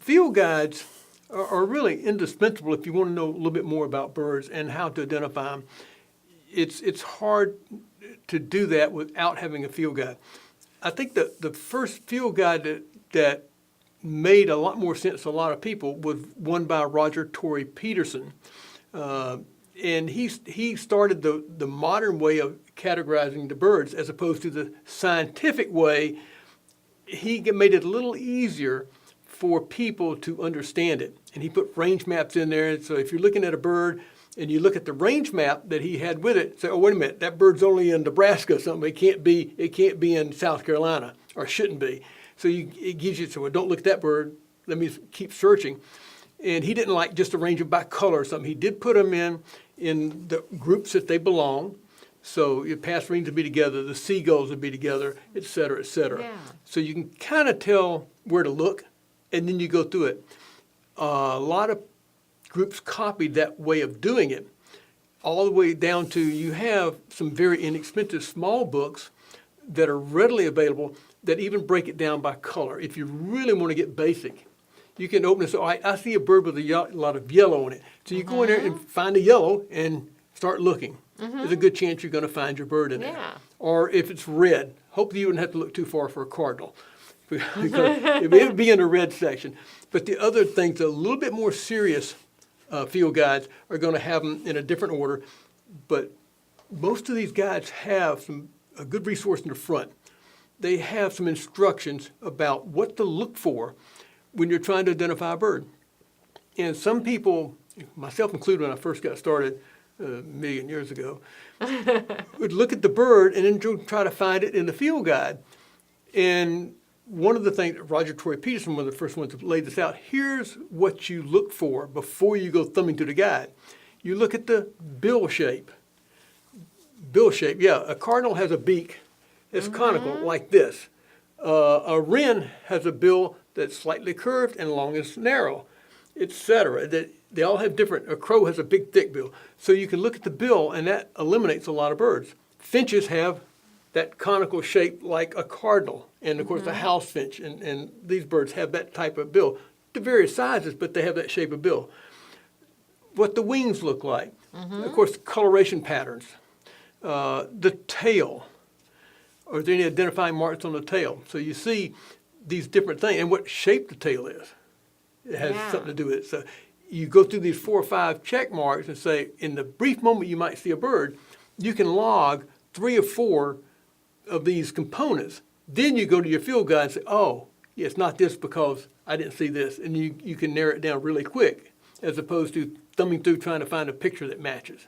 field guides are really indispensable if you want to know a little bit more about birds and how to identify them. It's hard to do that without having a field guide. I think the first field guide that made a lot more sense to a lot of people was one by Roger Tory Peterson. And he started the modern way of categorizing the birds as opposed to the scientific way. He made it a little easier for people to understand it. And he put range maps in there. So if you're looking at a bird and you look at the range map that he had with it, say, oh, wait a minute, that bird's only in Nebraska or something. It can't be in South Carolina, or shouldn't be. So it gives you, so well, don't look at that bird. Let me keep searching. And he didn't like just arrange them by color or something. He did put them in the groups that they belong. So your passerines would be together, the seagulls would be together, et cetera, et cetera. Yeah. So you can kind of tell where to look, and then you go through it. A lot of groups copied that way of doing it, all the way down to you have some very inexpensive small books that are readily available that even break it down by color. If you really want to get basic, you can open it. So I see a bird with a lot of yellow on it. So you go in there and find the yellow and start looking. There's a good chance you're going to find your bird in there. Yeah. Or if it's red, hopefully you wouldn't have to look too far for a cardinal, because it would be in the red section. But the other things, a little bit more serious field guides are going to have them in a different order. But most of these guides have a good resource in the front. They have some instructions about what to look for when you're trying to identify a bird. And some people, myself included when I first got started a million years ago, would look at the bird and then try to find it in the field guide. And one of the things, Roger Tory Peterson, one of the first ones to lay this out, here's what you look for before you go thumbing through the guide. You look at the bill shape. Bill shape, yeah, a cardinal has a beak that's conical like this. A wren has a bill that's slightly curved and long and narrow, etc. They all have different. A crow has a big, thick bill. So you can look at the bill, and that eliminates a lot of birds. Finches have that conical shape like a cardinal, and of course a house finch, and these birds have that type of bill. To various sizes, but they have that shape of bill. What the wings look like. Of course, coloration patterns. The tail. Are there any identifying marks on the tail? So you see these different things, and what shape the tail is. It has something to do with it. So you go through these 4 or 5 check marks and say, in the brief moment you might see a bird, you can log 3 or 4 of these components. Then you go to your field guide and say, oh, yeah, it's not this because I didn't see this. And you can narrow it down really quick, as opposed to thumbing through trying to find a picture that matches.